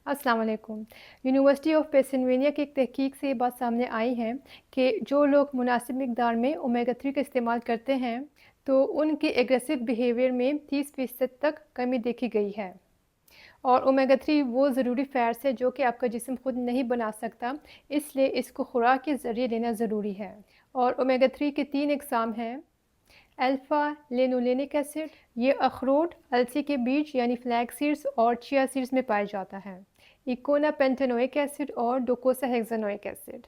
अस्सलाम वालेकुम। University of Pennsylvania की एक तहकीक से ये बात सामने आई है कि जो लोग मुनासिब मिकदार में ओमेगा 3 का इस्तेमाल करते हैं तो उनके एग्रेसिव बिहेवियर में 30% तक कमी देखी गई है। और ओमेगा 3 वो ज़रूरी फैट्स है जो कि आपका जिस्म खुद नहीं बना सकता, इसलिए इसको खुराक के ज़रिए लेना ज़रूरी है। और ओमेगा 3 के 3 अक़साम हैं। अल्फ़ा लिनोलेनिक एसिड, ये अखरोट, अलसी के बीज यानी फ्लैक्स सीड्स और चिया सीड्स में पाया जाता है। इकोना पेंटेनोइक एसिड और डोकोसा हेक्सानोइक एसिड,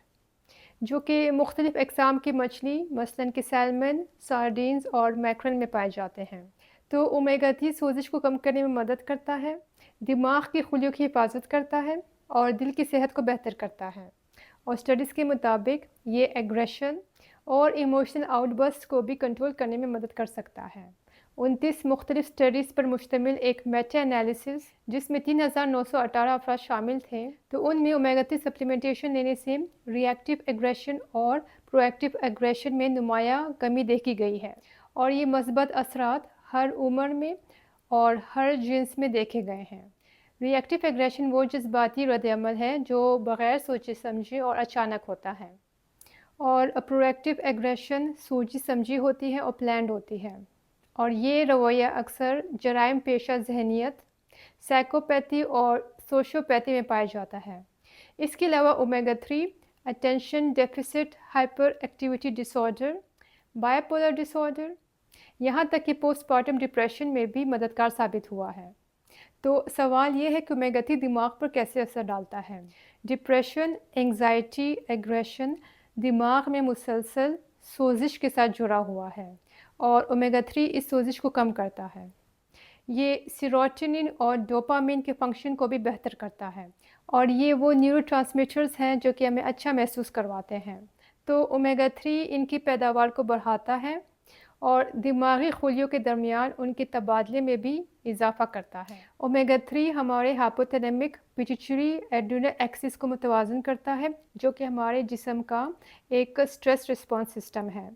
जो कि मुख्तलिफ़ अक़साम की मछली मसलन कि सैल्मन, सार्डिन्स और मैकरल में पाए जाते हैं। तो ओमेगा 3 सोजिश को कम करने में मदद करता है, दिमाग की खुलियों की हिफाजत करता है और दिल की सेहत को बेहतर करता है। और स्टडीज़ के मुताबिक ये एग्रेशन और इमोशनल आउटबर्स्ट को भी कंट्रोल करने में मदद कर सकता है। 29 मुख्तलिफ स्टडीज़ पर मुश्तमिल एक मेटा एनालिसिस जिसमें 3918 अफराद शामिल थे, तो उनमें ओमेगा 3 सप्लीमेंटेशन लेने से रिएक्टिव एग्रेशन और प्रोएक्टिव एग्रेशन में नुमायाँ कमी देखी गई है। और ये मस्बत असरात हर उम्र में और हर जिन्स में देखे गए हैं। रिएक्टिव एग्रेशन वो जज्बाती रद्द-ए-अमल है जो बग़ैर सोचे समझे और अचानक होता है, और प्रोएक्टिव एग्रेशन सोची समझी होती है और प्लान्ड होती है। और ये रवैया अक्सर जराइम पेशा जहनीत, साइकोपैथी और सोशियोपैथी में पाया जाता है। इसके अलावा omega 3 attention deficit hyper activity disorder, bipolar disorder, यहाँ तक कि पोस्टमार्टम डिप्रेशन में भी मददगार साबित हुआ है। तो सवाल ये है कि ओमेगा 3 दिमाग पर कैसे असर डालता है। डिप्रेशन, एंग्जाइटी, एग्रेशन दिमाग में मुसलसल सोजिश के साथ जुड़ा हुआ है और ओमेगा 3 इस सोजिश को कम करता है। ये सेरोटोनिन और डोपामिन के फंक्शन को भी बेहतर करता है और ये वो न्यूरोट्रांसमीटर्स हैं जो कि हमें अच्छा महसूस करवाते हैं। तो ओमेगा 3 इनकी पैदावार को बढ़ाता है और दिमागी खुलियों के दरमियान उनके तबादले में भी इजाफ़ा करता है। ओमेगा 3 हमारे हाइपोथैलेमिक पिट्यूटरी एड्रिनल एक्सिस को मुतवाज़न करता है, जो कि हमारे जिस्म का एक स्ट्रेस रिस्पॉन्स सिस्टम है।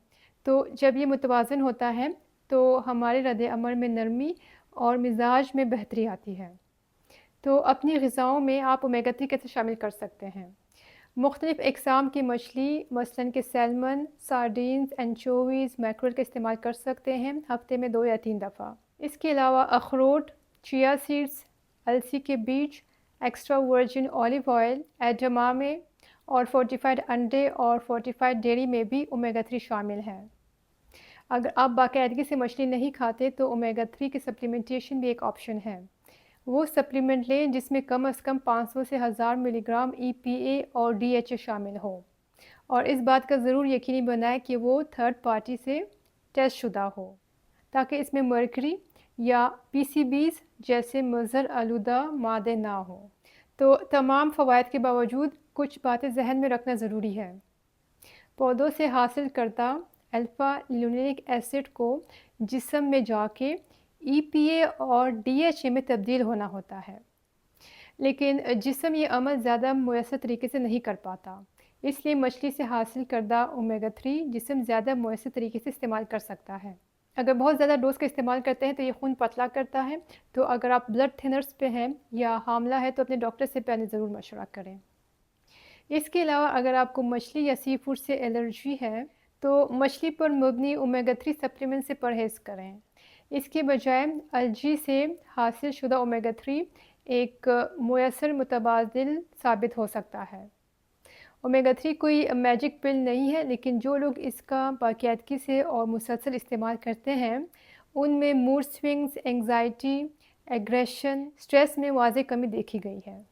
तो जब ये मुतवाज़न होता है तो हमारे रद्द-ए-अमल में नरमी और मिजाज में बेहतरी आती है। तो अपनी ग़िज़ाओं में आप ओमेगा 3 कैसे शामिल कर सकते हैं। मुख्तलिफ़ अक़साम की मछली मसलन कि सैल्मन, सार्डिन्स, एंचोवीज़, मैकरल का इस्तेमाल कर सकते हैं हफ़्ते में 2 या 3 दफ़ा। इसके अलावा अखरोट, चिया सीड्स, अलसी के बीज, एक्स्ट्रा वर्जिन ऑलिव ऑयल, एडमामे और फोर्टिफाइड अंडे और फोर्टिफाइड डेयरी में भी ओमेगा 3 शामिल है। अगर आप बाकायदगी से मछली नहीं खाते तो ओमेगा 3 की सप्लीमेंटेशन भी एक ऑप्शन है। वो सप्लीमेंट लें जिसमें कम से कम 500 से 1000 मिलीग्राम EPA और DHA शामिल हो, और इस बात का ज़रूर यकीनी बनाएं कि वो थर्ड पार्टी से टेस्ट शुदा हो, ताकि इसमें मर्करी या PCBs जैसे मुज़र आलूदा मादे ना हो। तो तमाम फ़वाइद के बावजूद कुछ बातें जहन में रखना ज़रूरी है। पौधों से हासिल करदा अल्फ़ा लिनोलेनिक एसिड को जिस्म में जाके EPA और DHA में तब्दील होना होता है, लेकिन जिस्म ये अमल ज़्यादा मुयस्सर तरीके से नहीं कर पाता। इसलिए मछली से हासिल करदा ओमेगा 3 जिस्म ज़्यादा मुयस्सर तरीके से इस्तेमाल कर सकता है। अगर बहुत ज़्यादा डोज का इस्तेमाल करते हैं तो ये खून पतला करता है। तो अगर आप ब्लड थिनर्स पे हैं या हामला है तो अपने डॉक्टर से पहले ज़रूर मशवरा करें। इसके अलावा अगर आपको मछली या सी फूड से एलर्जी है तो मछली पर मबनी ओमेगा 3 सप्लीमेंट से परहेज़ करें। इसके बजाय अलजी से हासिल शुदा ओमेगा 3 एक मुयस्सर मुतबादिल साबित हो सकता है। ओमेगा 3 कोई मैजिक पिल नहीं है, लेकिन जो लोग इसका बाकायदगी से और मुसलसल इस्तेमाल करते हैं उनमें mood swings, anxiety, aggression, stress में वाज़ेह कमी देखी गई है।